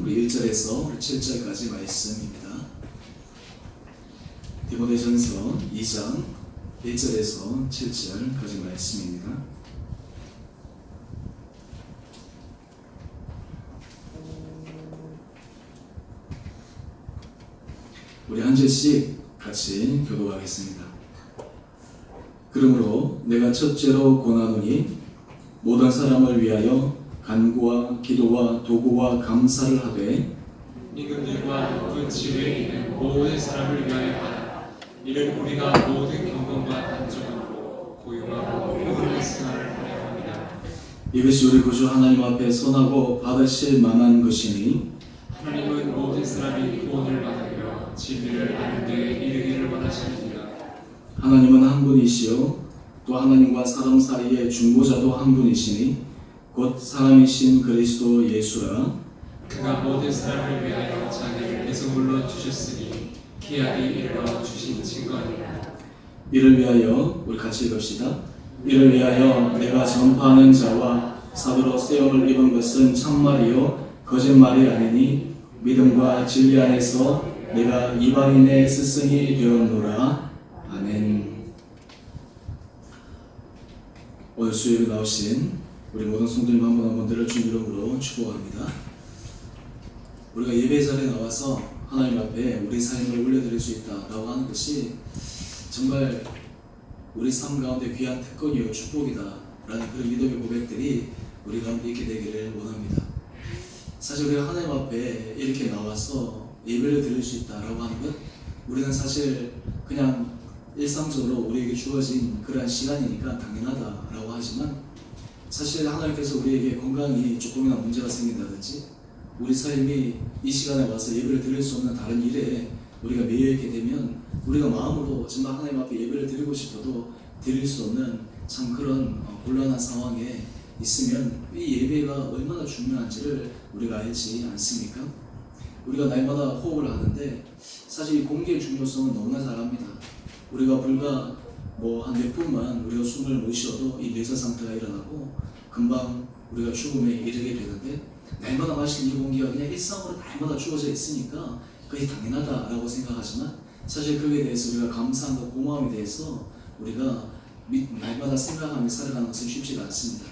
우리 1절에서 7절까지 말씀입니다. 디모데전서 2장 1절에서 7절까지 말씀입니다. 우리 한 절씩 같이 교독하겠습니다. 그러므로 내가 첫째로 권하노니 모든 사람을 위하여 간구와 기도와 도구와 감사를 하되 임금들과 높은 지위에 있는 모든 사람을 위하여 하라. 이를 우리가 모든 경건과 단정함으로 고용하고 평안한 생활을 하려 합니다. 이것이 우리 구주 하나님 앞에 선하고 받으실 만한 것이니 하나님은 모든 사람이 구원을 받으며 진리를 아는 데에 이르기를 원하십니다. 하나님은 한 분이시요 또 하나님과 사람 사이의 중보자도 한 분이시니 곧 사람이신 그리스도 예수라. 그가 모든 사람을 위하여 자기를 배송물로 주셨으니 기약이 이르러 주신 증거니라. 이를 위하여 우리 같이 읽읍시다. 이를 위하여 내가 전파하는 자와 사도로 세움을 입은 것은 참말이요 거짓말이 아니니 믿음과 진리 안에서 내가 이방인의 스승이 되었노라. 아멘. 오늘 수요일에 나오신 우리 모든 성도님 한 분 한 분들을 주 이름으로 축복합니다. 우리가 예배 자리에 나와서 하나님 앞에 우리 삶을 올려드릴 수 있다라고 하는 것이 정말 우리 삶 가운데 귀한 특권이요 축복이다라는 그런 믿음의 고백들이 우리 가운데 있게 되기를 원합니다. 사실 우리가 하나님 앞에 이렇게 나와서 예배를 드릴 수 있다라고 하는 것, 우리는 사실 그냥 일상적으로 우리에게 주어진 그러한 시간이니까 당연하다라고 하지만, 사실 하나님께서 우리에게 건강이 조금이나 문제가 생긴다든지 우리 삶이 이 시간에 와서 예배를 드릴 수 없는 다른 일에 우리가 매여있게 되면 우리가 마음으로 정말 하나님 앞에 예배를 드리고 싶어도 드릴 수 없는 참 그런 곤란한 상황에 있으면 이 예배가 얼마나 중요한지를 우리가 알지 않습니까? 우리가 날마다 호흡을 하는데 사실 이 공기의 중요성은 너무나 잘 압니다. 우리가 불과 한 몇 분만 우리가 숨을 못 쉬어도 이 뇌사 상태가 일어나고 금방 우리가 죽음에 이르게 되는데, 날마다 마시는 이 공기가 그냥 일상으로 날마다 주어져 있으니까 그게 당연하다라고 생각하지만, 사실 그에 대해서 우리가 감사함과 고마움에 대해서 우리가 날마다 생각하며 살아가는 것은 쉽지가 않습니다.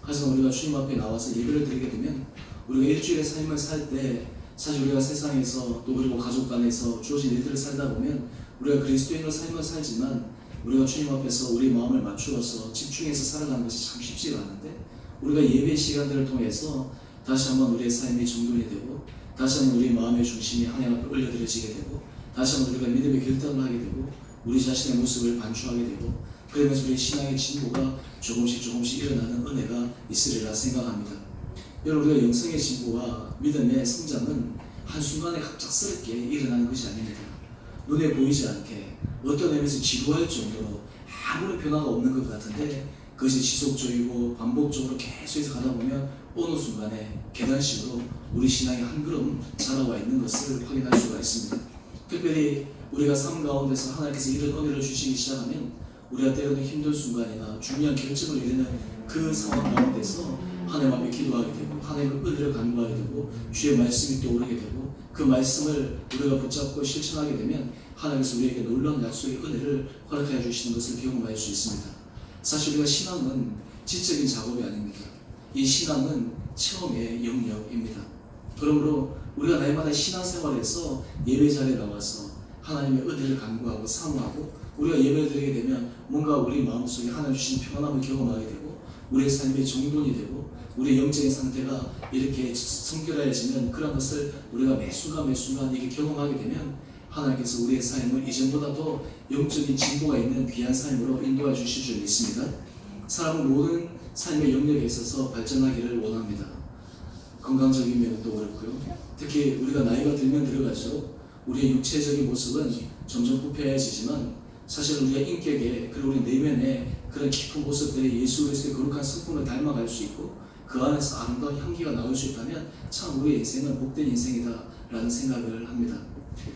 하지만 우리가 주님 앞에 나와서 예배를 드리게 되면 우리가 일주일의 삶을 살 때 사실 우리가 세상에서 또 그리고 가족 간에서 주어진 일들을 살다 보면 우리가 그리스도인으로 삶을 살지만 우리가 주님 앞에서 우리 마음을 맞추어서 집중해서 살아가는 것이 참 쉽지가 않은데, 우리가 예배 시간들을 통해서 다시 한번 우리의 삶이 정돈이 되고 다시 한번 우리의 마음의 중심이 하나님 앞에 올려드려지게 되고 다시 한번 우리가 믿음의 결단을 하게 되고 우리 자신의 모습을 반추하게 되고, 그러면서 우리의 신앙의 진보가 조금씩 일어나는 은혜가 있으리라 생각합니다. 여러분, 우리가 영성의 진보와 믿음의 성장은 한순간에 갑작스럽게 일어나는 것이 아닙니다. 눈에 보이지 않게 어떤 의미에서 지루할 정도로 아무런 변화가 없는 것 같은데, 그것이 지속적이고 반복적으로 계속해서 가다 보면 어느 순간에 계단식으로 우리 신앙이 한 걸음 자라와 있는 것을 확인할 수가 있습니다. 특별히 우리가 삶 가운데서 하나님께서 이런 은혜를 주시기 시작하면 우리가 때로는 힘든 순간이나 중요한 결정을 내리는 그 상황 가운데서 하나님 앞에 기도하게 되고 하나님의 은혜를 간구하게 되고 주의 말씀이 떠오르게 되고 그 말씀을 우리가 붙잡고 실천하게 되면 하나님께서 우리에게 놀라운 약속의 은혜를 허락해 주시는 것을 경험할 수 있습니다. 사실 우리가 신앙은 지적인 작업이 아닙니다. 이 신앙은 체험의 영역입니다. 그러므로 우리가 날마다 신앙생활에서 예배 자리에 나와서 하나님의 은혜를 간구하고 사모하고 우리가 예배를 드리게 되면 뭔가 우리 마음속에 하나님 주신 평안함을 경험하게 되고 우리의 삶이 정돈이 되고 우리의 영적인 상태가 이렇게 성결해지는 그런 것을 우리가 매 순간 이게 경험하게 되면 하나님께서 우리의 삶을 이전보다 더 영적인 진보가 있는 귀한 삶으로 인도해 주실 줄 믿습니다. 사람은 모든 삶의 영역에 있어서 발전하기를 원합니다. 건강적인 면도 그렇고요. 특히 우리가 나이가 들면 들어갈수록 우리의 육체적인 모습은 점점 부패해지지만 사실 우리가 인격에 그리고 우리 내면에 그런 깊은 모습들이 예수 그리스도의 거룩한 성품을 닮아갈 수 있고 그 안에서 아름다운 향기가 나올 수 있다면 참 우리의 인생은 복된 인생이다 라는 생각을 합니다.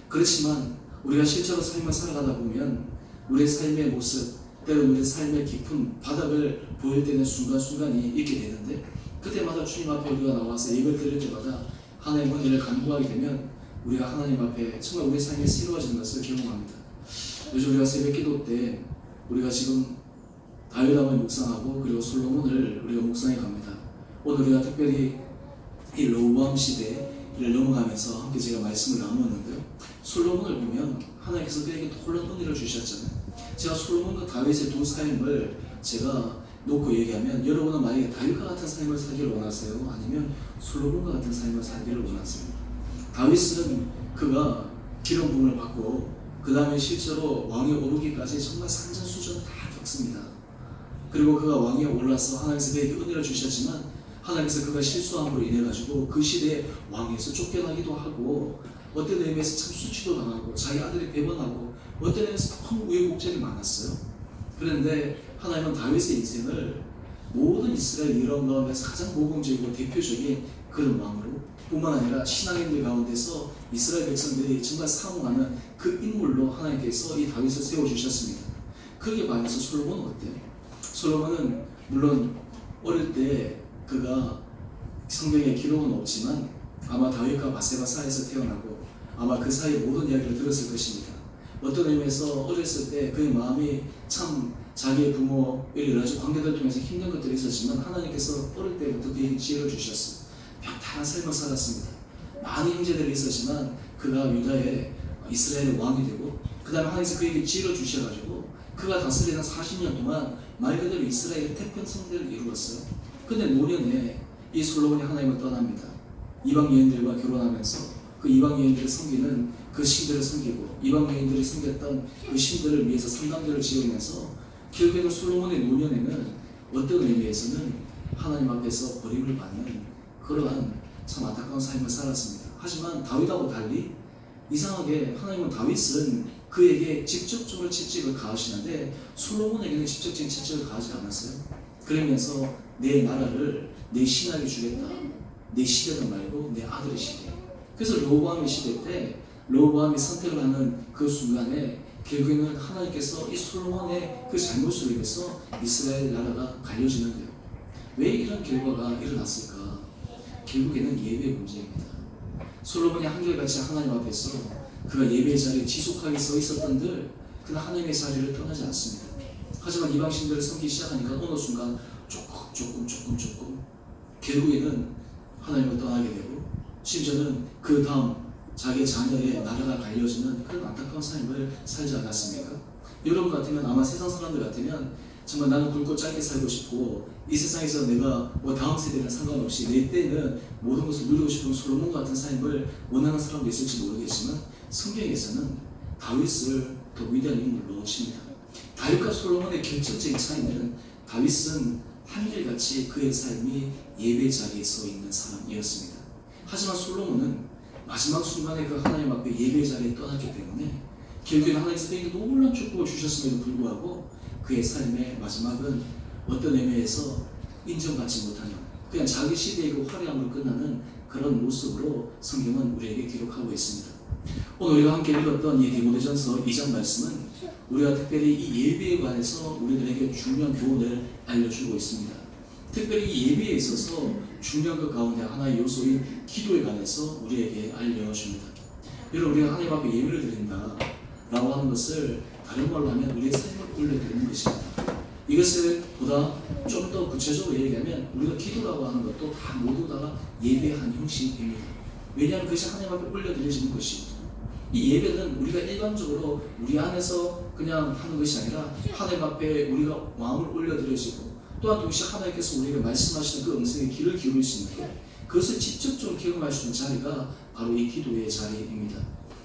그렇지만 우리가 실제로 삶을 살아가다 보면 우리의 삶의 모습, 때로는 우리의 삶의 깊은 바닥을 보일 때는 순간순간이 있게 되는데, 그때마다 주님 앞에 우리가 나와서 예배를 드릴 때마다 하나님의 은혜를 간구하게 되면 우리가 하나님 앞에 정말 우리 삶이 새로워지는 것을 경험합니다. 요즘 우리가 새벽 기도 때 우리가 지금 다윗왕을 묵상하고 그리고 솔로몬을 우리가 묵상해 갑니다. 오늘 우리가 특별히 이 로보암 시대를 넘어가면서 함께 제가 말씀을 나누었는데요. 솔로몬을 보면 하나님께서 그에게 놀라운 은혜를 주셨잖아요. 제가 솔로몬과 다윗의 두 삶을 제가 놓고 얘기하면 여러분은 만약에 다윗과 같은 삶을 살기를 원하세요? 아니면 솔로몬과 같은 삶을 살기를 원하세요? 다윗은 그가 기름 부음을 받고 그 다음에 실제로 왕에 오르기까지 정말 산전수전을 다 겪습니다. 그리고 그가 왕에 올라서 하나님께서 그에게 은혜를 주셨지만 하나님께서 그가 실수함으로 인해 가지고 그 시대에 왕에서 쫓겨나기도 하고 어떤 의미에서 참 수치도 당하고 자기 아들이 배반하고 어떤 의미에서 너무 우여곡절이 많았어요. 그런데 하나님은 다윗의 인생을 모든 이스라엘 이런 가운데서 가장 모범적이고 대표적인 그런 왕으로 뿐만 아니라 신앙인들 가운데서 이스라엘 백성들이 정말 사모하는 그 인물로 하나님께서 이 다윗을 세워주셨습니다. 그게 반해서 솔로몬은 어때요? 솔로몬은 물론 어릴 때 그가 성경에 기록은 없지만 아마 다윗과 바세바 사이에서 태어나고 아마 그 사이의 모든 이야기를 들었을 것입니다. 어떤 의미에서 어렸을 때 그의 마음이 참 자기의 부모를 여러 가지 관계들을 통해서 힘든 것들이 있었지만 하나님께서 어릴 때부터 그에게 지혜를 주셨어요. 평탄한 삶을 살았습니다. 많은 형제들이 있었지만 그가 유다의 이스라엘의 왕이 되고 그 다음에 하나님께서 그에게 지혜를 주셔가지고 그가 다스리는 40년 동안 말 그대로 이스라엘의 태평성대를 이루었어요. 근데 노년에 이 솔로몬이 하나님을 떠납니다. 이방 여인들과 결혼하면서 그 이방 여인들을 섬기는 그 신들을 섬기고 이방 여인들이 섬겼던 그 신들을 위해서 성당들을 지으면서 결국에는 솔로몬의 노년에는 어떤 의미에서는 하나님 앞에서 버림을 받는 그러한 참 안타까운 삶을 살았습니다. 하지만 다윗하고 달리 이상하게 하나님은 다윗은 그에게 직접적으로 채찍을 가하시는데 솔로몬에게는 직접적인 채찍을 가하지 않았어요. 그러면서 내 나라를 내 신하에게 주겠다. 내 시대는 말고 내 아들의 시대. 그래서 르호보암의 시대 때 르호보암이 선택을 하는 그 순간에 결국에는 하나님께서 이 솔로몬의 그 잘못으로 인해서 이스라엘 나라가 갈려지는데요. 왜 이런 결과가 일어났을까? 결국에는 예배의 문제입니다. 솔로몬이 한결같이 하나님 앞에서 그가 예배의 자리에 지속하게 서 있었던들 그는 하나님의 자리를 떠나지 않습니다. 하지만 이방신들을 섬기기 시작하니까 어느 순간 조금 결국에는 하나님을 떠나게 되고 심지어는 그 다음 자기 자녀의 나라가 갈려지는 그런 안타까운 삶을 살지 않았습니까? 여러분 같으면 아마 세상 사람들 같으면 정말 나는 굵고 짧게 살고 싶고 이 세상에서 내가 다음 세대는 상관없이 내 때는 모든 것을 누리고 싶은 솔로몬 같은 삶을 원하는 사람도 있을지 모르겠지만 성경에서는 다윗을 더 위대한 인물로 칩니다. 다윗과 솔로몬의 결정적인 차이는 다윗은 한결같이 그의 삶이 예배 자리에 서 있는 사람이었습니다. 하지만 솔로몬은 마지막 순간에 그 하나님 앞에 예배 자리에 떠났기 때문에 결국에는 하나님께서 그에게 놀라운 축복을 주셨음에도 불구하고 그의 삶의 마지막은 어떤 의미에서 인정받지 못하는 그냥 자기 시대이고 화려함으로 끝나는 그런 모습으로 성경은 우리에게 기록하고 있습니다. 오늘 우리가 함께 읽었던 이 디모데전서 2장 말씀은 우리가 특별히 이 예배에 관해서 우리들에게 중요한 교훈을 알려주고 있습니다. 특별히 이 예배에 있어서 중요한 것 가운데 하나의 요소인 기도에 관해서 우리에게 알려줍니다. 여러분 우리가 하나님 앞에 예배를 드린다 라고 하는 것을 다른 말로 하면 우리의 삶을 올려드리는 것입니다. 이것을 보다 좀 더 구체적으로 얘기하면 우리가 기도라고 하는 것도 다 모두 다 예배의 한 형식입니다. 왜냐하면 그것이 하나님 앞에 올려드려지는 것이거든요. 이 예배는 우리가 일반적으로 우리 안에서 그냥 하는 것이 아니라 하나님 앞에 우리가 마음을 올려드려지고 또한 동시에 하나님께서 우리에게 말씀하시는 그 음성에 귀를 기울일 수 있는데 그것을 직접적으로 경험할 수 있는 자리가 바로 이 기도의 자리입니다.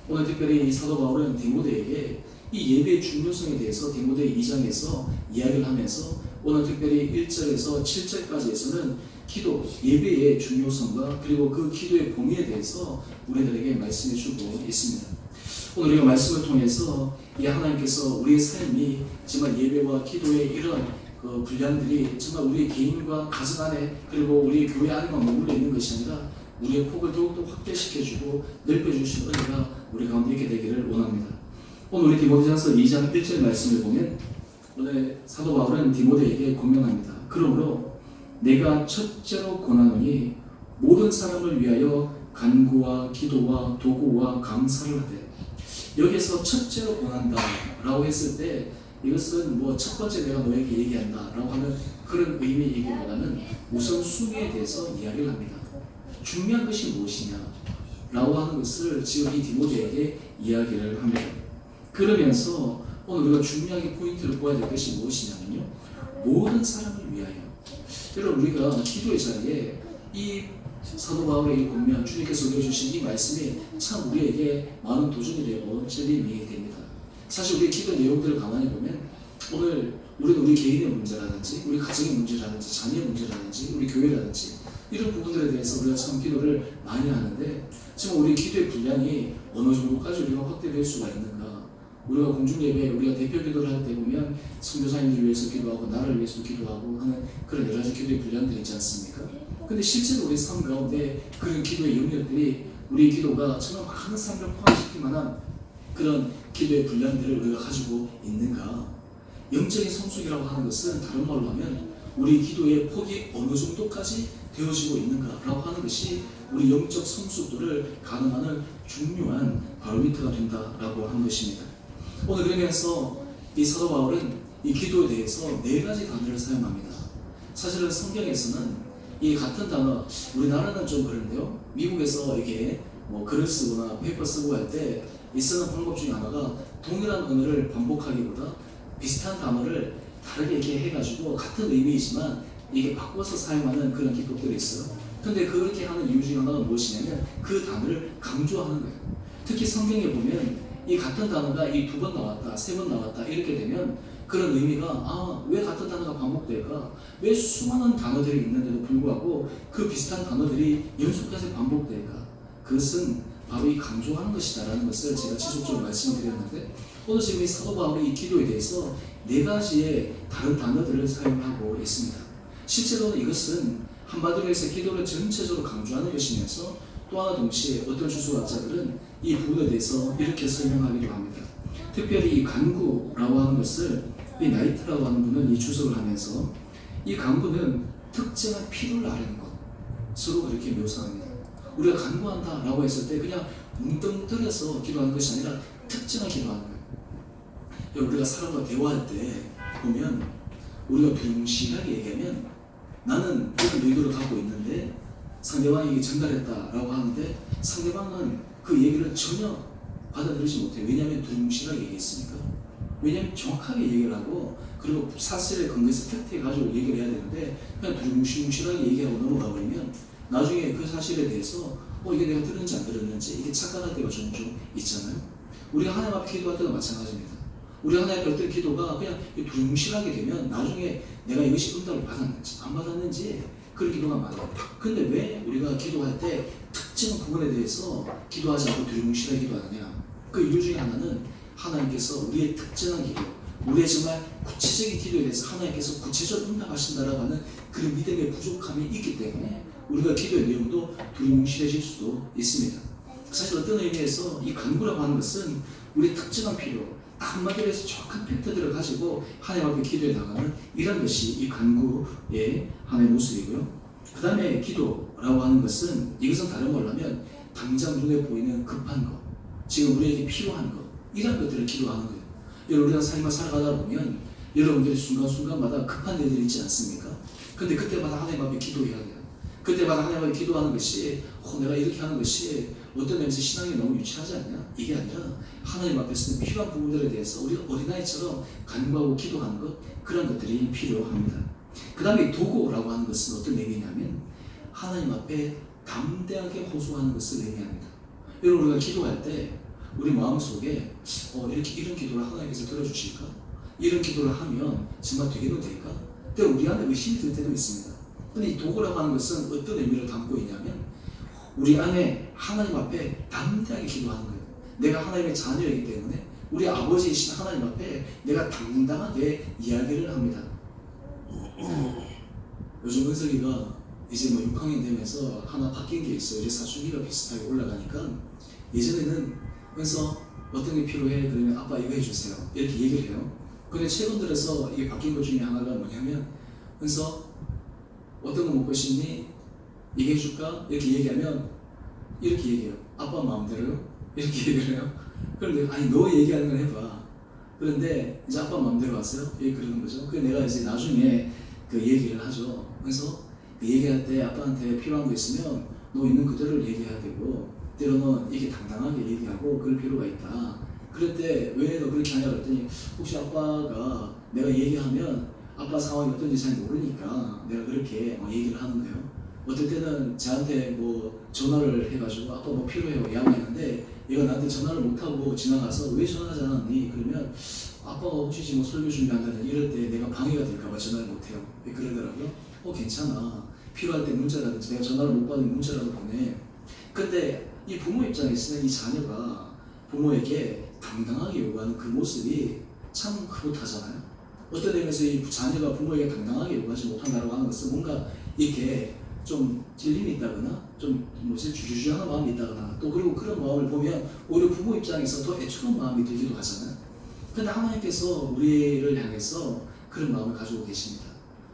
오늘 특별히 이 사도 바울은 디모데에게 이 예배의 중요성에 대해서 디모데 2장에서 이야기를 하면서 오늘 특별히 1절에서 7절까지에서는 기도, 예배의 중요성과 그리고 그 기도의 범위에 대해서 우리들에게 말씀해 주고 있습니다. 오늘 우리가 말씀을 통해서 이 하나님께서 우리의 삶이 정말 예배와 기도의 이런 그 분량들이 정말 우리 개인과 가정 안에 그리고 우리 교회 안에만 머물러 있는 것이 아니라 우리의 폭을 더욱더 확대시켜주고 넓혀주시는 은혜가 우리 가운데 있게 되기를 원합니다. 오늘 우리 디모데전서 2장 1절 말씀을 보면 오늘 사도 바울은 디모데에게 권면합니다. 그러므로 내가 첫째로 권하노니 모든 사람을 위하여 간구와 기도와 도구와 감사를 하되. 여기서 첫째로 권한다 라고 했을 때 이것은 뭐 첫 번째 내가 너에게 얘기한다 라고 하는 그런 의미이기보다는 우선 순위에 대해서 이야기를 합니다. 중요한 것이 무엇이냐 라고 하는 것을 지금 이 디모데에게 이야기를 합니다. 그러면서 오늘 우리가 중요하게 포인트를 보아야 될 것이 무엇이냐면요, 모든 사람을 위하여. 여러분, 우리가 기도의 자리에 이 사도 바울의 이 권면, 주님께서 올려주신 이 말씀이 참 우리에게 많은 도전이 되고 찔림이 됩니다. 사실 우리의 기도 내용들을 가만히 보면 오늘 우리는 우리 개인의 문제라든지 우리 가정의 문제라든지 자녀의 문제라든지 우리 교회라든지 이런 부분들에 대해서 우리가 참 기도를 많이 하는데, 지금 우리 기도의 분량이 어느 정도까지 우리가 확대될 수가 있는가. 우리가 공중예배, 우리가 대표 기도를 할 때 보면 선교사님들 위해서 기도하고 나를 위해서 기도하고 하는 그런 여러 가지 기도의 분량들이 있지 않습니까? 근데 실제로 우리 삶 가운데 그런 기도의 영역들이 우리 기도가 정말 많은 사람을 포함시킬 만한 그런 기도의 분량들을 우리가 가지고 있는가? 영적인 성숙이라고 하는 것은 다른 말로 하면 우리 기도의 폭이 어느 정도까지 되어지고 있는가라고 하는 것이 우리 영적 성숙도를 가늠하는 중요한 바로미터가 된다라고 하는 것입니다. 오늘 그러면서 이 사도 바울은 이 기도에 대해서 4가지 단어를 사용합니다. 사실은 성경에서는 이 같은 단어, 우리나라는 좀 그런데요, 미국에서 이게 뭐 글을 쓰거나 페이퍼 쓰고 할 때 이 쓰는 방법 중에 하나가 동일한 언어를 반복하기보다 비슷한 단어를 다르게 이렇게 해가지고 같은 의미이지만 이게 바꿔서 사용하는 그런 기법들이 있어요. 근데 그렇게 하는 이유 중에 하나가 무엇이냐면 그 단어를 강조하는 거예요. 특히 성경에 보면 이 같은 단어가 이 2번 나왔다, 3번 나왔다 이렇게 되면 그런 의미가 왜 같은 단어가 반복될까? 왜 수많은 단어들이 있는데도 불구하고 그 비슷한 단어들이 연속해서 반복될까? 그것은 바로 이 강조하는 것이다 라는 것을 제가 지속적으로 말씀드렸는데, 오늘 지금 이 사도 바울이 이 기도에 대해서 4가지의 다른 단어들을 사용하고 있습니다. 실제로는 이것은 한마디로 해서 기도를 전체적으로 강조하는 것이면서 또 하나 동시에 어떤 주석학자들은 이 부분에 대해서 이렇게 설명하기도 합니다. 특별히 이 간구라고 하는 것을 이 나이트라고 하는 분은 이 주석을 하면서 이 간구는 특정한 필요를 아뢰는 것으로 그렇게 묘사합니다. 우리가 간구한다 라고 했을 때 그냥 뭉뚱그려서 기도하는 것이 아니라 특정한 기도하는 거예요. 우리가 사람과 대화할 때 보면 우리가 둥실하게 얘기하면 나는 이런 의도를 갖고 있는데 상대방에게 전달했다 라고 하는데 상대방은 그 얘기를 전혀 받아들이지 못해요. 왜냐하면 두루뭉실하게 얘기했으니까. 왜냐하면 정확하게 얘기를 하고 그리고 사실에 근거해서 팩트에 가지고 얘기를 해야 되는데 그냥 두루뭉실하게 얘기하고 넘어가 버리면 나중에 그 사실에 대해서 이게 내가 들었는지 안 들었는지 이게 착각할 때가 좀 있잖아요. 우리가 하나님 앞에 기도할 때도 마찬가지입니다. 우리 하나님 앞에 어떤 기도가 그냥 두루뭉실하게 되면 나중에 내가 이것이 응답을 받았는지 안 받았는지 그런 기도가 많아요. 근데 왜 우리가 기도할 때 특정 부분에 대해서 기도하지 않고 두루뭉실하게 기도하느냐? 그 이유 중에 하나는 하나님께서 우리의 특정한 기도, 우리의 정말 구체적인 기도에 대해서 하나님께서 구체적으로 응답하신다라고 하는 그런 믿음의 부족함이 있기 때문에 우리가 기도의 내용도 두루뭉실해질 수도 있습니다. 사실 어떤 의미에서 이 간구라고 하는 것은 우리의 특정한 필요, 한마디로 해서 정확한 팩트들을 가지고 하나님 앞에 기도해 나가는 이런 것이 이 간구의 하나의 모습이고요. 그 다음에 기도라고 하는 것은 이것은 다른 말로 하면 당장 눈에 보이는 급한 것, 지금 우리에게 필요한 것, 이런 것들을 기도하는 거예요. 여러분, 우리가 삶을 살아가다 보면 여러분들이 순간순간마다 급한 일들이 있지 않습니까? 근데 그때마다 하나님 앞에 기도해야 돼요. 그때마다 하나님 앞에 기도하는 것이 내가 이렇게 하는 것이 어떤 면에서 신앙이 너무 유치하지 않냐? 이게 아니라 하나님 앞에서는 필요한 부분들에 대해서 우리가 어린아이처럼 간구하고 기도하는 것, 그런 것들이 필요합니다. 그 다음에 도구라고 하는 것은 어떤 의미냐면 하나님 앞에 담대하게 호소하는 것을 의미합니다. 여러분, 우리가 기도할 때 우리 마음속에 이렇게 이런 기도를 하나님께서 들어주실까? 이런 기도를 하면 정말 되게도 될까? 때로 우리 안에 의심이 들 때도 있습니다. 근데 이 도구라고 하는 것은 어떤 의미를 담고 있냐면 우리 안에 하나님 앞에 담대하게 기도하는 거예요. 내가 하나님의 자녀이기 때문에 우리 아버지이신 하나님 앞에 내가 당당하게 이야기를 합니다. 요즘 은석이가 이제 6학년 되면서 하나 바뀐 게 있어요. 이제 사춘기가 비슷하게 올라가니까 예전에는 그래서 어떤 게 필요해? 그러면 아빠 이거 해주세요. 이렇게 얘기를 해요. 근데 최근 들어서 이게 바뀐 것 중에 하나가 뭐냐면 그래서 어떤 거 먹고 싶니? 이게 해줄까? 이렇게 얘기하면 이렇게 얘기해요. 아빠 마음대로요? 이렇게 얘기를 해요. 그런데 아니 너 얘기하는 걸 해봐. 그런데 이제 아빠 마음대로 왔어요? 예, 그러는 거죠. 그래서 내가 이제 나중에 그 얘기를 하죠. 그래서 그 얘기할 때 아빠한테 필요한 거 있으면 너 있는 그대로를 얘기해야 되고 때로는 이게 당당하게 얘기하고 그럴 필요가 있다. 그럴 때 왜 너 그렇게 하냐 그랬더니 혹시 아빠가 내가 얘기하면 아빠 상황이 어떤지 잘 모르니까 내가 그렇게 얘기를 하는 거예요. 어떨 때는 저한테 뭐 전화를 해가지고 아빠 뭐 필요해요 이야기했는데 얘가 나한테 전화를 못하고 지나가서 왜 전화하지 않았니? 그러면 아빠가 혹시 지금 설교 준비한다는 이럴 때 내가 방해가 될까봐 전화를 못해요. 왜 그러더라고요? 괜찮아. 필요할 때 문자라든지 내가 전화를 못 받으면 문자라도 보내. 근데 이 부모 입장에서는 이 자녀가 부모에게 당당하게 요구하는 그 모습이 참 흐뭇하잖아요. 어떤 의미에서 이 자녀가 부모에게 당당하게 요구하지 못한다고 하는 것은 뭔가 이렇게 좀 찔림이 있다거나 좀 주저주저하는 마음이 있다거나 또 그리고 그런 마음을 보면 오히려 부모 입장에서 더 애처로운 마음이 들기도 하잖아요. 그런데 하나님께서 우리를 향해서 그런 마음을 가지고 계십니다.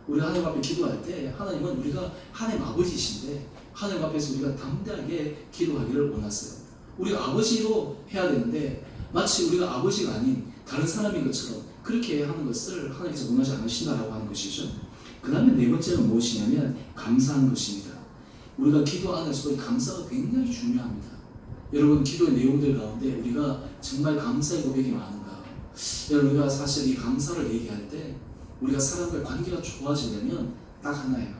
우리 하나님 앞에 기도할 때 하나님은 우리가 하나님 아버지이신데 하나님 앞에서 우리가 담대하게 기도하기를 원하세요. 우리가 아버지로 해야 되는데 마치 우리가 아버지가 아닌 다른 사람인 것처럼 그렇게 하는 것을 하나님께서 원하지 않으신다라고 하는 것이죠. 그 다음에 네 번째는 무엇이냐면 감사하는 것입니다. 우리가 기도 안에서도 감사가 굉장히 중요합니다. 여러분 기도의 내용들 가운데 우리가 정말 감사의 고백이 많은가? 여러분 우리가 사실 이 감사를 얘기할 때 우리가 사람과의 관계가 좋아지려면 딱 하나예요.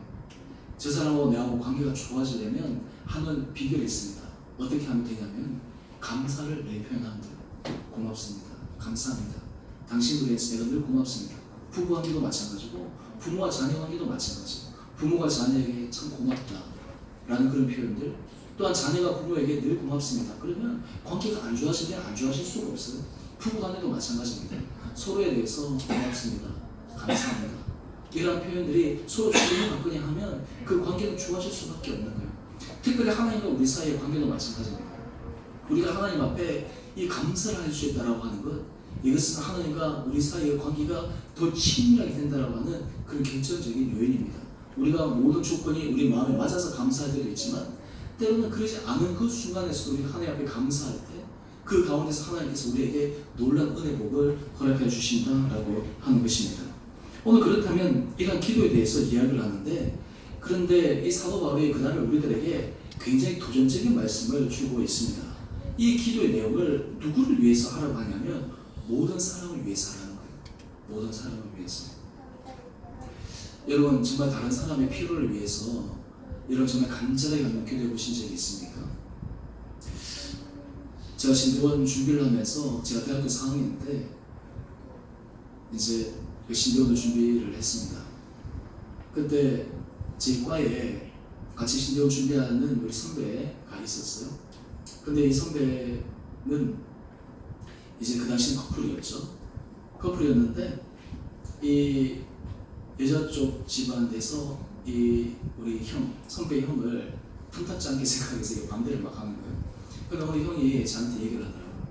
저 사람하고 내하고 관계가 좋아지려면 하는 비결이 있습니다. 어떻게 하면 되냐면 감사를 내 표현하면 돼요. 고맙습니다. 감사합니다. 당신으로 인해서 내가 늘 고맙습니다. 부부 관계도 마찬가지고 부모와 자녀 관계도 마찬가지고 부모가 자녀에게 참 고맙다 라는 그런 표현들, 또한 자녀가 부모에게 늘 고맙습니다. 그러면 관계가 안 좋아지면 안 좋아질 수가 없어요. 부부 간에도 마찬가지입니다. 서로에 대해서 고맙습니다. 감사합니다. 이러한 표현들이 서로 주변에 가끔씩 하면 그 관계는 좋아질 수밖에 없는 거예요. 특별히 하나님과 우리 사이의 관계도 마찬가지입니다. 우리가 하나님 앞에 이 감사를 할 수 있다고 하는 것, 이것은 하나님과 우리 사이의 관계가 더 친밀하게 된다고 하는 그런 결정적인 요인입니다. 우리가 모든 조건이 우리 마음에 맞아서 감사할 때도 있지만 때로는 그러지 않은 그 순간에서도 우리가 하나님 앞에 감사할 때 그 가운데서 하나님께서 우리에게 놀라운 은혜 복을 허락해 주신다라고 하는 것입니다. 오늘 그렇다면 이런 기도에 대해서 이야기를 하는데, 그런데 이 사도 바울이 그 다음에 우리들에게 굉장히 도전적인 말씀을 주고 있습니다. 이 기도의 내용을 누구를 위해서 하라고 하냐면 모든 사람을 위해서 하라는 거예요. 모든 사람을 위해서. 여러분 정말 다른 사람의 필요를 위해서 이런 정말 간절하게 한번 기도해 보신 적이 있습니까? 제가 신대원 준비를 하면서 제가 대학교 4학년 때 이제 신대원을 준비를 했습니다. 그때 제 과에 같이 신대원 준비하는 우리 선배가 있었어요. 근데 이 선배는 이제 그 당시는 커플이었는데 이 여자 쪽 집안에서 이 우리 선배 형을 틈타지 않게 생각해서 반대를 막 하는 거예요. 그러니까 우리 형이 저한테 얘기를 하더라고요.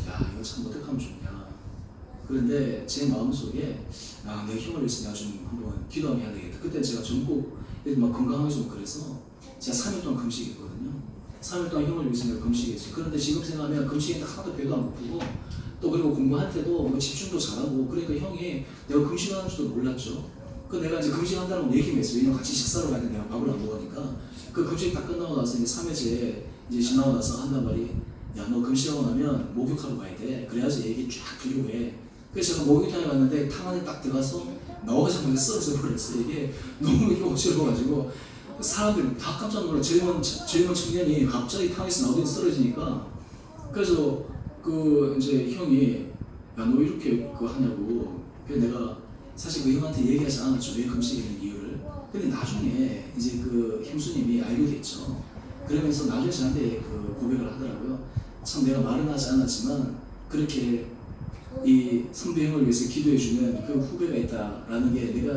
야, 이거 참 어떻게 하면 좋냐. 그런데 제 마음속에 내 형을 위해서 내가 좀 한번 기도하면 해야 되겠다. 그때 제가 전국 막 건강하게 좀 그래서 제가 3일 동안 금식했거든요. 3일 동안 형을 위해서 내가 금식했어요. 그런데 지금 생각하면 금식했는데 하나도 배도 안 고프고 또 그리고 공부할 때도 뭐 집중도 잘하고, 그러니까 형이 내가 금식하는 줄도 몰랐죠. 그 내가 이제 금식한다는 걸 얘기를 했어요. 왜냐면 같이 식사로 가는데 내가 밥을 안 먹으니까. 그 금식 다 끝나고 나서 이제 3회째 이제 지나고 나서 한단 말이, 야, 너 금식하고 나면 목욕하러 가야 돼. 그래야지 얘기 쫙 들리고 해. 그래서 제가 목욕탕에 갔는데 탕 안에 딱 들어가서 나오자마자 쓰러져 버렸어요. 이게 너무 이게 어지러워가지고 사람들이 다 깜짝 놀라. 젊은 청년이 갑자기 탕에서 나오더니 쓰러지니까. 그래서 그 이제 형이, 야, 너 이렇게 그거 하냐고. 그래서 내가 사실 그 형한테 얘기하지 않았죠. 왜 금식했는 이유를. 근데 나중에 이제 그 형수님이 알게 됐죠. 그러면서 나중에 저한테 그 고백을 하더라고요. 참 내가 말은 하지 않았지만 그렇게 이 선배 형을 위해서 기도해주는 그 후배가 있다라는 게, 내가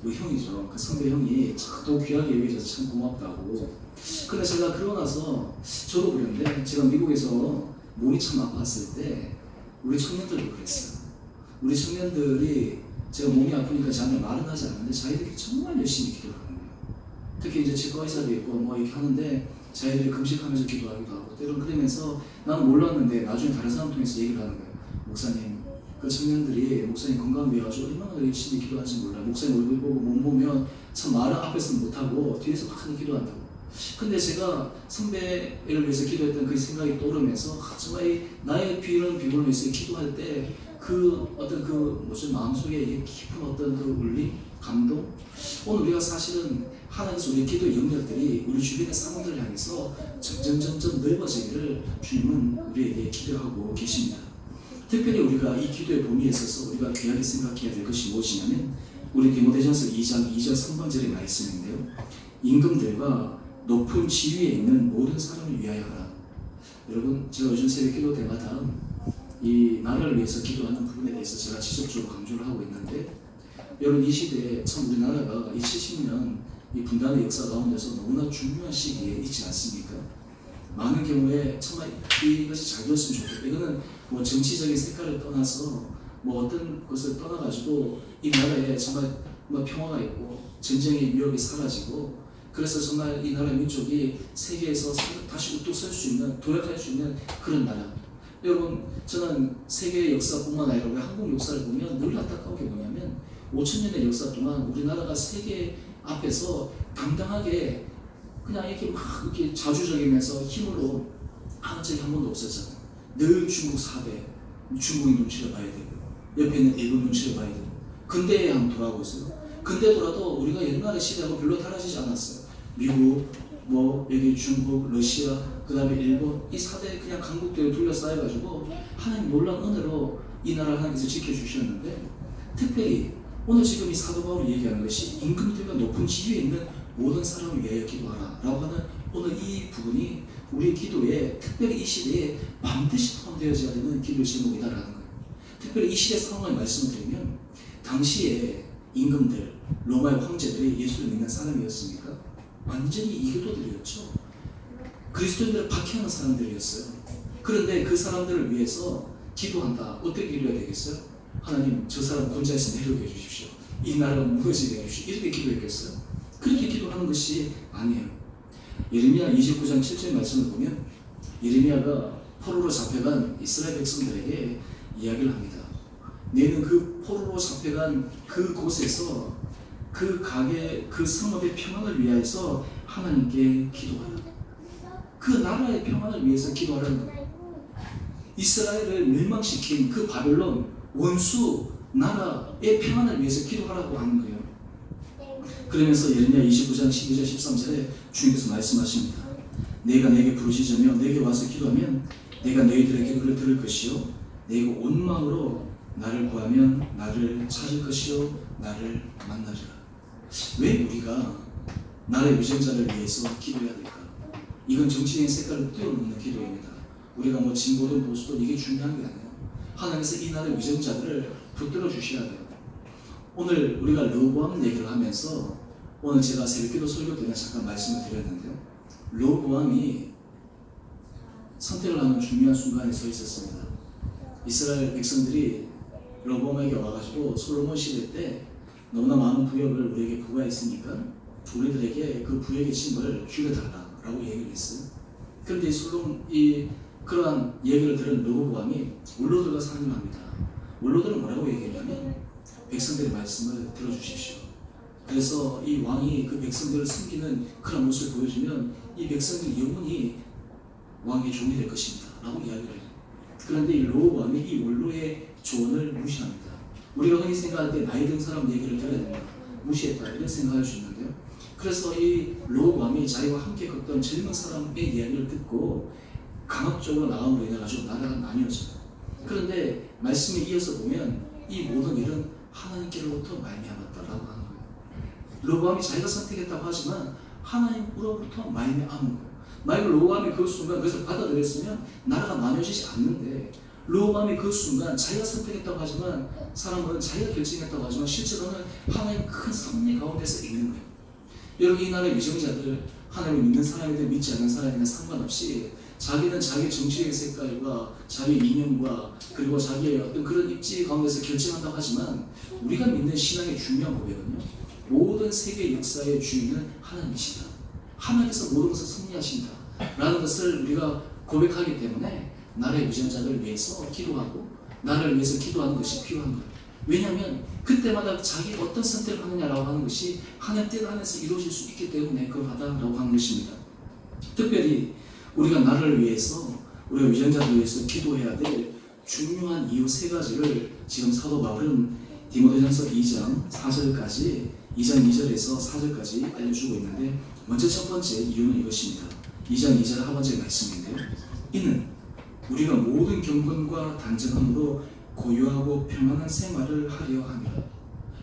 뭐 형이죠. 그 선배 형이 또 귀하게 여겨져서 참 고맙다고. 근데 제가 그러고 나서 저도 그랬는데, 제가 미국에서 몸이 참 아팠을 때 우리 청년들도 그랬어요. 우리 청년들이 제가 몸이 아프니까 저한테 말은 하지 않는데 자기들이 정말 열심히 기도를 하는 거예요. 특히 이제 치과 의사도 있고 뭐 이렇게 하는데 자기들이 금식하면서 기도하기도 하고 때로는 그러면서 나는 몰랐는데 나중에 다른 사람 통해서 얘기를 하는 거예요. 목사님, 그 청년들이 목사님 건강 위해가지고 얼마나 열심히 기도하는지 몰라요. 목사님 얼굴 보고 못 보면 참 말은 앞에서는 못하고 뒤에서 많이 기도한다고. 근데 제가 선배를 위해서 기도했던 그 생각이 떠오르면서 정말 나의 비걸로 위해서 기도할 때 그 어떤 그 뭐지 마음속에 깊은 어떤 그 울림, 감동. 오늘 우리가 사실은 하나님께서 우리 기도의 영역들이 우리 주변의 사람들을 향해서 점점 넓어지기를 주님은 우리에게 기도하고 계십니다. 특별히 우리가 이 기도의 범위에 있어서 우리가 귀하게 생각해야 될 것이 무엇이냐면 우리 디모데전서 2장 2절 3번절의 말씀인데요. 임금들과 높은 지위에 있는 모든 사람을 위하여 하라. 여러분, 제가 요즘 새벽 기도 때마다 이 나라를 위해서 기도하는 부분에 대해서 제가 지속적으로 강조를 하고 있는데, 여러분 이 시대에 참 우리나라가 이 70년 이 분단의 역사 가운데서 너무나 중요한 시기에 있지 않습니까? 많은 경우에 정말 이것이 잘 되었으면 좋겠다. 이거는 뭐 정치적인 색깔을 떠나서 뭐 어떤 것을 떠나가지고 이 나라에 정말 뭐 평화가 있고 전쟁의 위협이 사라지고, 그래서 정말 이 나라 민족이 세계에서 다시 우뚝 설 수 있는, 도약할 수 있는 그런 나라. 여러분, 저는 세계의 역사뿐만 아니라 우리 한국 역사를 보면 늘 안타까운 게 뭐냐면 5,000년의 역사 동안 우리나라가 세계 앞에서 당당하게 그냥 이렇게 막 이렇게 자주적이면서 힘으로 한 적이 한 번도 없었잖아요. 늘 중국 사대, 중국의 눈치를 봐야 되고 옆에 있는 일본 눈치를 봐야 되고 근대에 한번 돌아오고 있어요. 근대 돌아도 우리가 옛날의 시대하고 별로 달라지지 않았어요. 미국, 뭐 여기 중국, 러시아, 그 다음에 일본, 이 사대 그냥 강국들을 둘러싸여가지고 하나님 놀라운 은혜로 이 나라를 하나님께서 지켜주셨는데, 특별히 오늘 지금 이 사도 바울이 얘기하는 것이 임금들과 높은 지위에 있는 모든 사람을 위하여 기도하라 라고 하는 오늘 이 부분이 우리 기도에, 특별히 이 시대에 반드시 포함되어져야 되는 기도의 제목이다라는 거예요. 특별히 이 시대 상황을 말씀을 드리면, 당시에 임금들, 로마의 황제들이 예수를 믿는 사람이었습니까? 완전히 이교도들이었죠. 그리스도인들을 박해하는 사람들이었어요. 그런데 그 사람들을 위해서 기도한다. 어떻게 기도해야 되겠어요? 하나님, 저 사람 군자에서 내려오게 해주십시오. 이 나라가 무너지게 해주십시오. 이렇게 기도했겠어요? 그렇게 기도하는 것이 아니에요. 예레미야 29장 7절 말씀을 보면 예레미야가 포로로 잡혀간 이스라엘 백성들에게 이야기를 합니다. 너희는 그 포로로 잡혀간 그 곳에서 그 가게, 그 성읍의 평안을 위하여서 하나님께 기도하라. 그 나라의 평안을 위해서 기도하라는 거예요. 이스라엘을 멸망시킨 그 바벨론 원수 나라의 평안을 위해서 기도하라고 하는 거예요. 그러면서 예레미야 29장 12절 13절에 주님께서 말씀하십니다. 내가 내게 부르짖으며 내게 와서 기도하면 내가 너희들의 기도를 들을 것이요 내가 온 마음으로 나를 구하면 나를 찾을 것이요 나를 만나리라. 왜 우리가 나라의 위정자를 위해서 기도해야 될까? 이건 정치적인 색깔을 뛰어넘는 기도입니다. 우리가 뭐 진보든 보수든 이게 중요한 게 아니에요. 하나님께서 이 나라의 위정자들을 붙들어 주셔야 돼요. 오늘 우리가 르호보암 얘기를 하면서 오늘 제가 새벽기도 설교 때문에 잠깐 말씀을 드렸는데요. 르호보암이 선택을 하는 중요한 순간에 서 있었습니다. 이스라엘 백성들이 르호보암에게 와가지고 솔로몬 시대 때 너무나 많은 부역을 우리에게 부과했으니까 우리들에게 그 부역의 짐을 줄여달라라고 얘기를 했어요. 그런데 그러한 얘기를 들은 르호보암이 원로들과 상의를 합니다. 원로들은 뭐라고 얘기했냐면 백성들의 말씀을 들어주십시오. 그래서 이 왕이 그 백성들을 섬기는 그런 모습을 보여주면 이 백성들이 영원히 왕의 종이 될 것입니다 라고 이야기를 해요. 그런데 이 르호보암이 이 원로의 조언을 무시합니다. 우리가 흔히 생각할 때 나이 든 사람 얘기를 들어야 된다, 무시했다 이런 생각할 수 있는데요. 그래서 이 르호보암이 자기와 함께 걷던 젊은 사람의 이야기를 듣고 강압적으로 나감으로 인해 가지고 나라가 나뉘어져요. 그런데 말씀에 이어서 보면 이 모든 일은 하나님께로부터 말미암았다라고 하는 거예요. 르호보암이 자기가 선택했다고 하지만 하나님으로부터 말미암은 거예요. 만약 르호보암이 그 순간 그것을 받아들였으면 나라가 나뉘어지지 않는데, 르호보암이 그 순간 자기가 선택했다고 하지만 사람은 자기가 결정했다고 하지만 실제로는 하나님 큰 섭리 가운데서 있는 거예요. 여러분, 이 나라의 위정자들, 하나님을 믿는 사람이든 믿지 않는 사람이든 상관없이 자기는 자기 정치의 색깔과 자기 이념과 그리고 자기의 어떤 그런 입지 가운데서 결정한다고 하지만, 우리가 믿는 신앙의 중요한 고백은요, 모든 세계 역사의 주인은 하나님이시다. 하나님께서 모든 것을 섭리하신다. 라는 것을 우리가 고백하기 때문에 나라의 유전자들을 위해서 기도하고 나라를 위해서 기도하는 것이 필요한 거예요. 왜냐하면 그때마다 자기 어떤 선택을 하느냐라고 하는 것이 하나님 뜻 안에서 이루어질 수 있기 때문에 그러하다라고 하는 것입니다. 특별히 우리가 나라를 위해서 우리가 유전자를 위해서 기도해야 될 중요한 이유 세 가지를 지금 사도 바울은 디모데전서 2장 4절까지 2장 2절에서 4절까지 알려주고 있는데, 먼저 첫 번째 이유는 이것입니다. 2장 2절 하반절 말씀인데요. 이는 우리가 모든 경건과 단정함으로 고요하고 평안한 생활을 하려 합니다.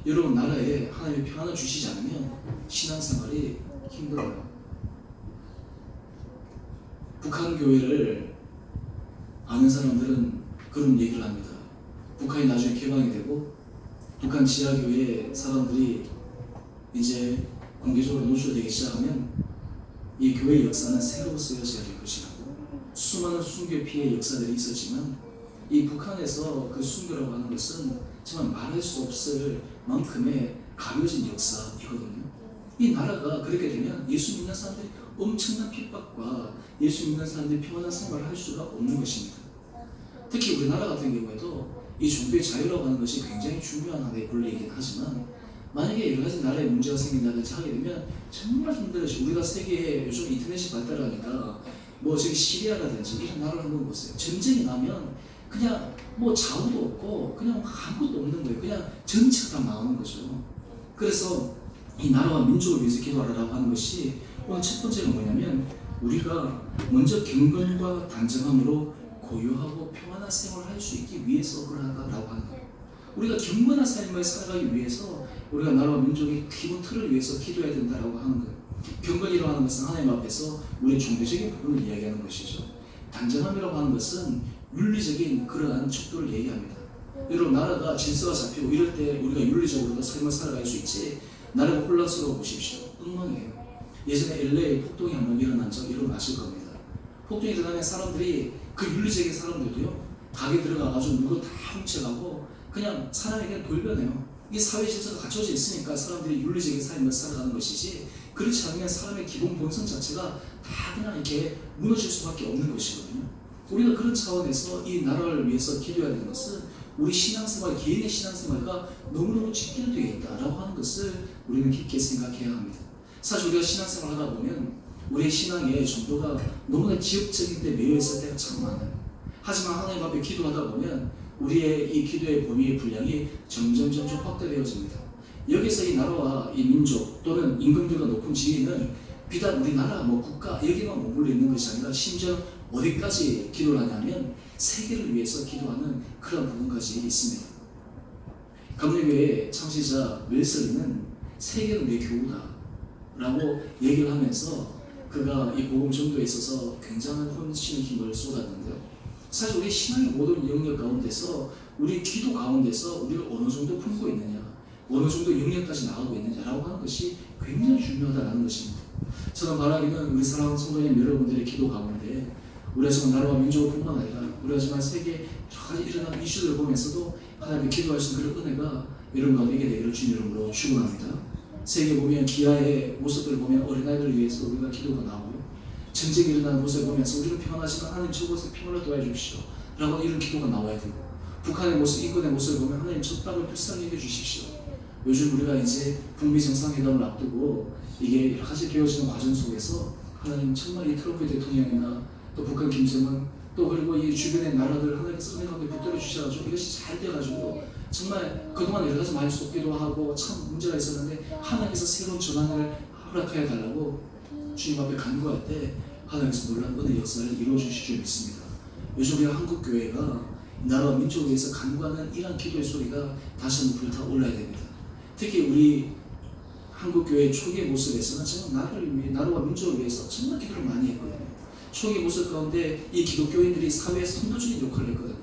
여러분, 나라에 하나님의 평안을 주시지 않으면 신앙생활이 힘들어요. 북한 교회를 아는 사람들은 그런 얘기를 합니다. 북한이 나중에 개방이 되고 북한 지하교회 사람들이 이제 공개적으로 노출되기 시작하면 이 교회의 역사는 새로 쓰여져야 될 것이라고. 수많은 순교 피해 역사들이 있었지만 이 북한에서 그 순교라고 하는 것은 정말 말할 수 없을 만큼의 가벼진 역사이거든요. 이 나라가 그렇게 되면 예수 믿는 사람들이 엄청난 핍박과 예수 믿는 사람들이 평안한 생활을 할 수가 없는 것입니다. 특히 우리나라 같은 경우에도 이 종교의 자유라고 하는 것이 굉장히 중요한 하나의 권리이긴 하지만, 만약에 여러 가지 나라에 문제가 생긴다든지 하게 되면 정말 힘들어지고, 우리가 세계에 요즘 인터넷이 발달하니까 뭐 저기 시리아라든지 이런 나라를 한번 보세요. 전쟁이 나면 그냥 뭐 자우도 없고 그냥 아무것도 없는 거예요. 그냥 전체가 다 망하는 거죠. 그래서 이 나라와 민족을 위해서 기도하라고 하는 것이 오늘 첫 번째가 뭐냐면, 우리가 먼저 경건과 단정함으로 고요하고 평안한 생활을 할 수 있기 위해서 그러하다라고 하는 거예요. 우리가 경건한 삶을 살아가기 위해서 우리가 나라와 민족의 기본 틀을 위해서 기도해야 된다라고 하는 거예요. 경건이라고 하는 것은 하나님 앞에서 우리의 종교적인 부분을 이야기하는 것이죠. 단정함이라고 하는 것은 윤리적인 그러한 척도를 얘기합니다. 여러분, 나라가 질서가 잡히고 이럴 때 우리가 윤리적으로도 삶을 살아갈 수 있지, 나라가 혼란스러워 보십시오. 엉망이에요. 예전에 LA 폭동이 한번 일어난 적 여러분 아실 겁니다. 폭동이 일어나면 사람들이, 그 윤리적인 사람들도요, 가게 들어가가지고 물건 다 훔쳐가고 그냥 사람이 그냥 돌변해요. 이게 사회 질서가 갖춰져 있으니까 사람들이 윤리적인 삶을 살아가는 것이지, 그렇지 않으면 사람의 기본 본성 자체가 다 그냥 이렇게 무너질 수밖에 없는 것이거든요. 우리가 그런 차원에서 이 나라를 위해서 기도해야 되는 것은 우리 신앙생활, 개인의 신앙생활과 너무너무 직결되어 있다라고 하는 것을 우리는 깊게 생각해야 합니다. 사실 우리가 신앙생활 하다 보면 우리의 신앙의 정도가 너무나 지역적인 데 매여 있을 때가 참 많아요. 하지만 하나님 앞에 기도하다 보면 우리의 이 기도의 범위의 분량이 점점 확대되어집니다. 여기서 이 나라와 이 민족 또는 임금들과 높은 지위는 비단 우리나라, 뭐 국가 여기만 머물러 있는 것이 아니라 심지어 어디까지 기도를 하냐면 세계를 위해서 기도하는 그런 부분까지 있습니다. 감리교회 창시자 웰슬리는 세계는 내 교우다 라고 얘기를 하면서 그가 이 복음 전도에 있어서 굉장한 헌신의 힘을 쏟았는데요. 사실 우리 신앙의 모든 영역 가운데서, 우리 기도 가운데서 우리가 어느 정도 품고 있느냐, 어느 정도 영역까지 나가고 있느냐라고 하는 것이 굉장히 중요하다는 것입니다. 저는 바라기는 우리 사랑하는 성도님 여러분들의 기도 가운데, 우리가 정말 나라와 민족뿐만 아니라 우리가 정말 세계 여러 가지 일어나는 이슈들을 보면서도 하나님께 기도할 수 있는 그런 은혜가 여러분 가운데 있게 되기를 주님 이름으로 축원합니다. 세계 보면 기아의 모습들을 보면 어린아이들을 위해서 우리가 기도가 나오고요. 전쟁이 일어나는 모습을 보면서 우리는 평안하지만 하나님 저곳에 평안을 도와주십시오 라고 이런 기도가 나와야 되고, 북한의 모습, 인권의 모습을 보면 하나님 저 땅을 불쌍히 해주십시오. 요즘 우리가 이제 북미 정상회담을 앞두고 이게 여러 가지 되어지는 과정 속에서 하나님 정말 이 트럼프 대통령이나 또 북한 김정은 또 그리고 이 주변의 나라들 하나님께서 은혜 가운데 붙들어 주셔가지고 이것이 잘 돼가지고 정말 그동안 여러 가지 많이 쏟기도 하고 참 문제가 있었는데 하나님께서 새로운 전환을 허락하여 달라고 주님 앞에 간구할 때 하나님께서 놀라운 은혜 역사를 이루어 주실 줄 믿습니다. 요즘 우리가 한국 교회가 나라와 민족을 위해서 간구하는 이러한 기도의 소리가 다시 한번 불타올라야 됩니다. 특히 우리 한국 교회의 초기의 모습에서는 정말 나라를 위해, 나라와 민족을 위해서 정말 기도를 많이 했거든요. 초기 모습 가운데 이 기독교인들이 사회에 선도적인 역할을 했거든요.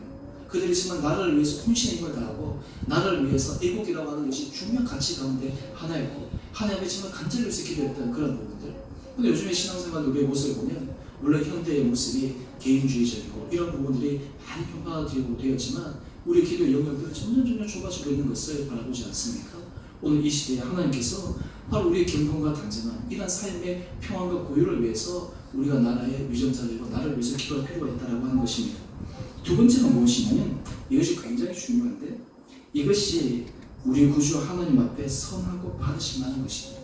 그들이 정말 나라를 위해서 혼신의 힘을 다하고 나라를 위해서 애국이라고 하는 것이 중요한 가치 가운데 하나였고, 하나님 앞에 정말 간절히 위해서 기도했던 그런 부분들. 근데 요즘의 신앙생활 우리의 모습을 보면 물론 현대의 모습이 개인주의적이고 이런 부분들이 많이 평가되고 되었지만 우리 기도의 영역들은 점점 좁아지고 있는 것을 바라보지 않습니까? 오늘 이 시대에 하나님께서 바로 우리의 경건과 단정함, 이런 삶의 평안과 고유를 위해서 우리가 나라의 위정자들과 나라를 위해서 기도할 필요가 있다라고 하는 것입니다. 두 번째는 무엇이냐면 이것이 굉장히 중요한데 이것이 우리 구주 하나님 앞에 선하고 받으신다는 것입니다.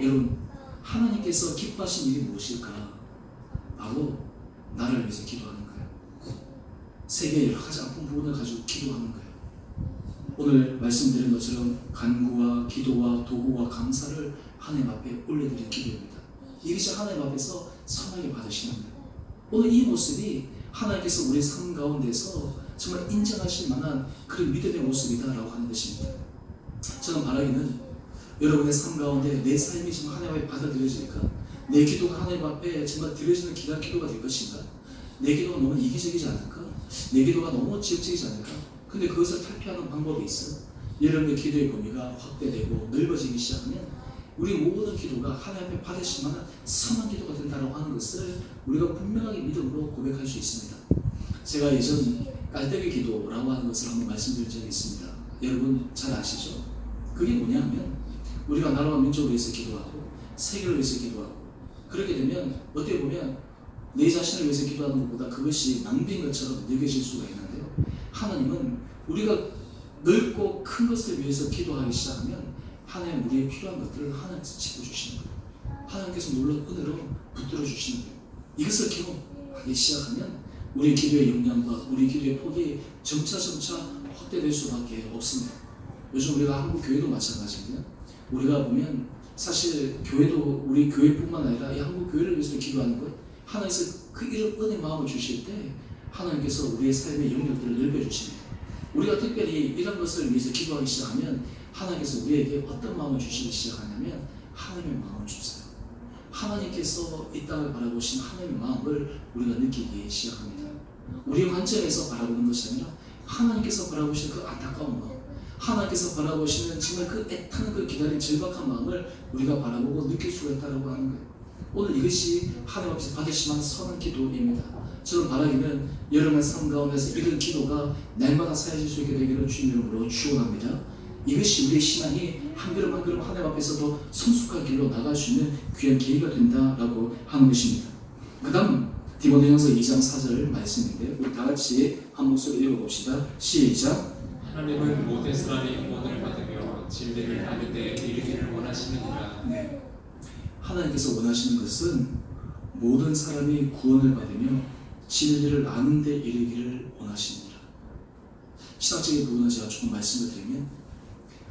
여러분 하나님께서 기뻐하신 일이 무엇일까? 바로 나라를 위해서 기도하는 거예요. 세계의 여러 가지 아픈 부분을 가지고 기도하는 거예요. 오늘 말씀드린 것처럼 간구와 기도와 도구와 감사를 하나님 앞에 올려드린 기도입니다. 이것이 하나님 앞에서 선하게 받으시는 거예요. 오늘 이 모습이 하나님께서 우리 삶 가운데서 정말 인정하실 만한 그런 믿음의 모습이다라고 하는 것입니다. 저는 바라기는 여러분의 삶 가운데 내 삶이 지금 하나님 앞에 받아들여질까? 내 기도가 하나님 앞에 정말 드려지는 기도가 될 것인가? 내 기도가 너무 이기적이지 않을까? 내 기도가 너무 지역적이지 않을까? 근데 그것을 탈피하는 방법이 있어. 여러분의 기도의 범위가 확대되고 넓어지기 시작하면 우리 모든 기도가 하나님 앞에 받으실 만한 선한 기도가 된다고 하는 것을 우리가 분명하게 믿음으로 고백할 수 있습니다. 제가 예전 깔때기 기도라고 하는 것을 한번 말씀드린 적이 있습니다. 여러분 잘 아시죠? 그게 뭐냐면 우리가 나라와 민족을 위해서 기도하고 세계를 위해서 기도하고 그렇게 되면 어떻게 보면 내 자신을 위해서 기도하는 것보다 그것이 낭비인 것처럼 느껴질 수가 있는데요. 하나님은 우리가 넓고 큰 것을 위해서 기도하기 시작하면 하나님 우리의 필요한 것들을 하나님께서 짚어주시는 거예요. 하나님께서 놀라운 은혜로 붙들어 주시는 거예요. 이것을 경험하기 시작하면 우리 기도의 역량과 우리 기도의 폭이 점차 확대될 수밖에 없습니다. 요즘 우리가 한국 교회도 마찬가지인데요. 우리가 보면 사실 교회도 우리 교회뿐만 아니라 이 한국 교회를 위해서 기도하는 것 하나님께서 그 이런 은혜 마음을 주실 때 하나님께서 우리의 삶의 영역들을 넓혀주십니다. 우리가 특별히 이런 것을 위해서 기도하기 시작하면 하나님께서 우리에게 어떤 마음을 주시기 시작하냐면 하나님의 마음을 주세요. 하나님께서 이 땅을 바라보신 하나님의 마음을 우리가 느끼기 시작합니다. 우리 관점에서 바라보는 것이 아니라 하나님께서 바라보시는 그 안타까운 마음, 하나님께서 바라보시는 정말 그 애타는 그 기다린 절박한 마음을 우리가 바라보고 느낄 수가 있다고 하는 거예요. 오늘 이것이 하나님 앞에서 받으시면 선한 기도입니다. 저는 바라기는 여러분의 삶 가운데서 이런 기도가 날마다 사해질 수 있게 되기를 주님 이름으로 축원합니다. 이것이 우리의 신앙이 한 걸음 한 걸음 하나님 앞에서도 성숙한 길로 나갈 수 있는 귀한 기회가 된다라고 하는 것입니다. 그 다음 디모데전서 2장 4절 말씀인데 우리 다 같이 한 목소리 읽어봅시다. 시작. 하나님은 모든 사람이 구원을 받으며 진리를 아는 데 이르기를 원하시느니라. 네. 하나님께서 원하시는 것은 모든 사람이 구원을 받으며 진리를 아는 데 이르기를 원하십니다. 신학적인 부분은 제가 조금 말씀을 드리면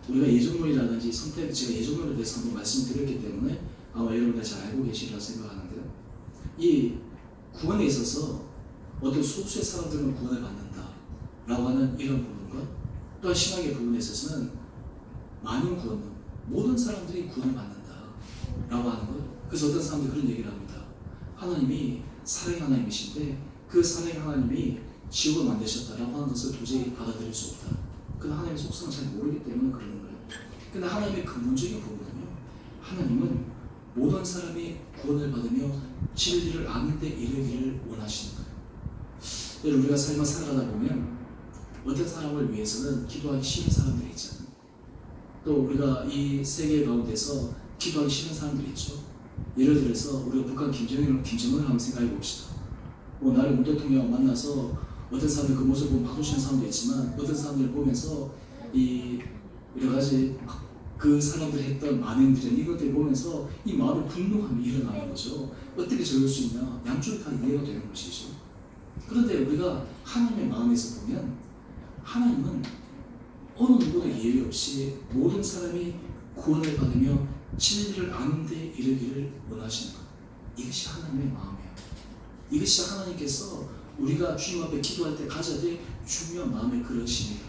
우리가 예정론이라든지 선택, 제가 예정론에 대해서 한번 말씀드렸기 때문에 아마 여러분들 잘 알고 계시리라 생각하는데요. 이 구원에 있어서 어떤 소수의 사람들만 구원을 받는다 라고 하는 이런 부분과 또한 신학의 부분에 있어서는 많은 구원은 모든 사람들이 구원을 받는다 라고 하는 것. 그래서 어떤 사람들이 그런 얘기를 합니다. 하나님이 사랑의 하나님이신데 그 사랑의 하나님이 지옥을 만드셨다라고 하는 것을 도저히 받아들일 수 없다. 그는 하나님의 속성을 잘 모르기 때문에 그러는 거예요. 근데 하나님의 근본적인 부분은요, 하나님은 모든 사람이 구원을 받으며 진리를 아는 데 이르기를 원하시는 거예요. 여러분 우리가 삶을 살아가다 보면 어떤 사람을 위해서는 기도하기 싫은 사람들이 있잖아요. 또 우리가 이 세계 가운데서 기도하기 싫은 사람들이 있죠. 예를 들어서 우리가 북한 김정은을 한번 생각해 봅시다. 나를 문 대통령 만나서 어떤 사람들 그 모습을 보면 바꾸시는 사람도 있지만 어떤 사람들을 보면서 이 여러 가지 그 사람들이 했던 만행들은 이것들을 보면서 이 마음의 분노감이 일어나는 거죠. 어떻게 저럴 수 있나? 양쪽이 다 이해가 되는 것이죠. 그런데 우리가 하나님의 마음에서 보면 하나님은 어느 누구도 예외 없이 모든 사람이 구원을 받으며 진리를 아는 데 이르기를 원하시는 것. 이것이 하나님의 마음이에요. 이것이 하나님께서 우리가 주님 앞에 기도할 때 가져야 될 중요한 마음의 그릇입니다.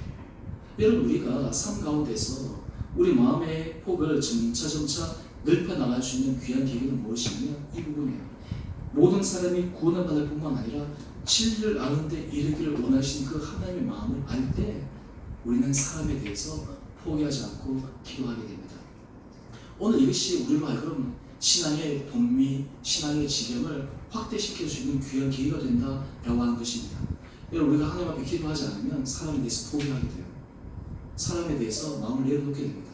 여러분 우리가 삶 가운데서 우리 마음의 폭을 점차 넓혀 나갈 수 있는 귀한 계기는 무엇이냐면 이 부분이에요. 모든 사람이 구원을 받을 뿐만 아니라 진리를 아는 데 이르기를 원하시는 그 하나님의 마음을 알 때 우리는 사람에 대해서 포기하지 않고 기도하게 됩니다. 오늘 이것이 우리로 하여금 신앙의 본미, 신앙의 지경을 확대시킬 수 있는 귀한 기회가 된다라고 하는 것입니다. 여러분 우리가 하나님 앞에 기도하지 않으면 사람에 대해서 포기하게 돼요. 사람에 대해서 마음을 내려놓게 됩니다.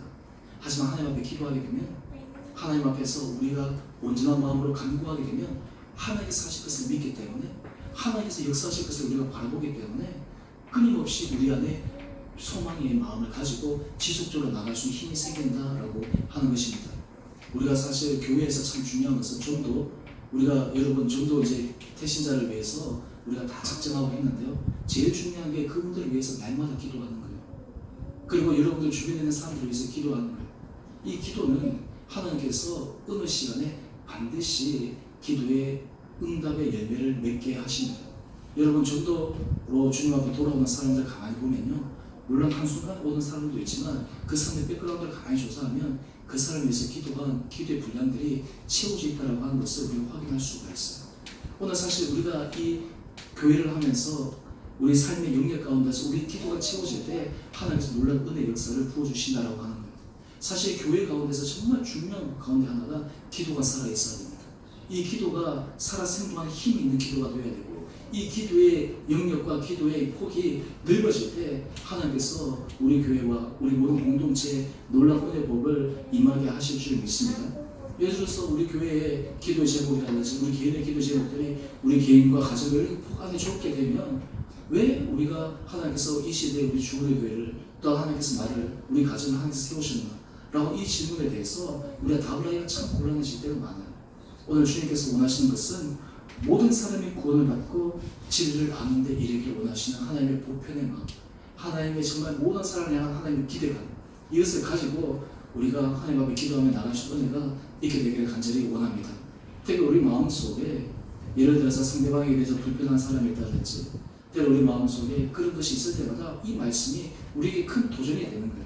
하지만 하나님 앞에 기도하게 되면 하나님 앞에서 우리가 온전한 마음으로 간구하게 되면 하나님께서 하실 것을 믿기 때문에, 하나님께서 역사하실 것을 우리가 바라보기 때문에 끊임없이 우리 안에 소망의 마음을 가지고 지속적으로 나갈 수 있는 힘이 생긴다라고 하는 것입니다. 우리가 사실 교회에서 참 중요한 것은 전도, 우리가 여러분 전도 이제 태신자를 위해서 우리가 다 작정하고 했는데요. 제일 중요한 게 그분들을 위해서 날마다 기도하는 거예요. 그리고 여러분들 주변에 있는 사람들을 위해서 기도하는 거예요. 이 기도는 하나님께서 어느 시간에 반드시 기도의 응답의 열매를 맺게 하십니다. 여러분 전도로 주님 앞에 돌아오는 사람들 가만히 보면요, 물론 한순간 오는 사람도 있지만 그 사람의 백그라운드를 가만히 조사하면 그 사람을 위해서 기도한 기도의 분량들이 채워져 있다고 하는 것을 우리가 확인할 수가 있어요. 오늘 사실 우리가 이 교회를 하면서 우리 삶의 영역 가운데서 우리 기도가 채워질 때 하나님께서 놀라운 은혜 역사를 부어주신다라고 하는 거예요. 사실 교회 가운데서 정말 중요한 가운데 하나가 기도가 살아있어야 됩니다. 이 기도가 살아 생동한 힘이 있는 기도가 되어야 되고, 이 기도의 영역과 기도의 폭이 넓어질 때 하나님께서 우리 교회와 우리 모든 공동체에 놀라운 은혜 복을 임하게 하실 줄 믿습니다. 예를 들어서 우리 교회의 기도 제목이라든지 우리 개인의 기도 제목들이 우리 개인과 가정을 폭하게 좁게 되면, 왜 우리가 하나님께서 이 시대에 우리 주의 교회를, 또 하나님께서 나를, 우리 가정을 하나님께서 세우셨나 라고 이 질문에 대해서 우리가 답을 하기가 참 곤란해질 때가 많아요. 오늘 주님께서 원하시는 것은 모든 사람이 구원을 받고 진리를 아는 데 이르기를 원하시는 하나님의 보편의 마음, 하나님의 정말 모든 사람을 향한 하나님의 기대감, 이것을 가지고 우리가 하나님 앞에 기도하며 나갈 수 있는 은혜가 있게 되기를 간절히 원합니다. 특히 우리 마음속에 예를 들어서 상대방에 대해서 불편한 사람이 있다든지, 때로 우리 마음속에 그런 것이 있을 때마다 이 말씀이 우리에게 큰 도전이 되는 거예요.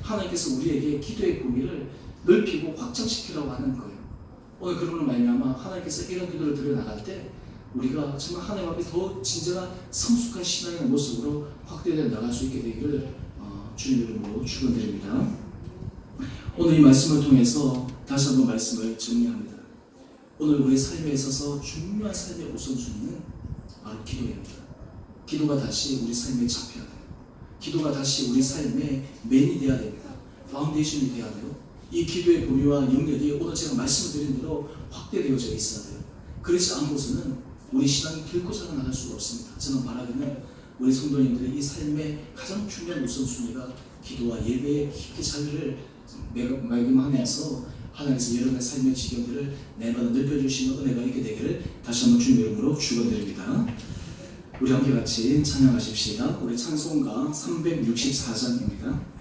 하나님께서 우리에게 기도의 범위를 넓히고 확장시키라고 하는 거예요. 오늘 그러므로 말미암아 하나님께서 이런 기도를 드려나갈 때 우리가 정말 하나님 앞에 더 진정한 성숙한 신앙의 모습으로 확대되어 나갈 수 있게 되기를 주님 이름으로 축원드립니다. 오늘 이 말씀을 통해서 다시 한번 말씀을 정리합니다. 오늘 우리 삶에 있어서 중요한 삶의 우선순위는 바로 기도입니다. 기도가 다시 우리 삶에 잡혀야 돼요. 기도가 다시 우리 삶의 맨이 되어야 됩니다. 파운데이션이 되어야 돼요. 이 기도의 범위와 영역이 오늘 제가 말씀드린 대로 확대되어져 있어야 돼요. 그렇지 않고서는 우리 신앙이 결코 살아나갈 수가 없습니다. 저는 말하기는 우리 성도님들의 이 삶의 가장 중요한 우선순위가 기도와 예배의 깊게 자리를 말금하면서 하나님께서 여러분의 삶의 지경들을 내마다 넓혀주시는 은혜가 있게 되기를 다시 한번 주님 이름으로 축원드립니다. 우리 함께 같이 찬양하십시다. 우리 찬송가 364장입니다.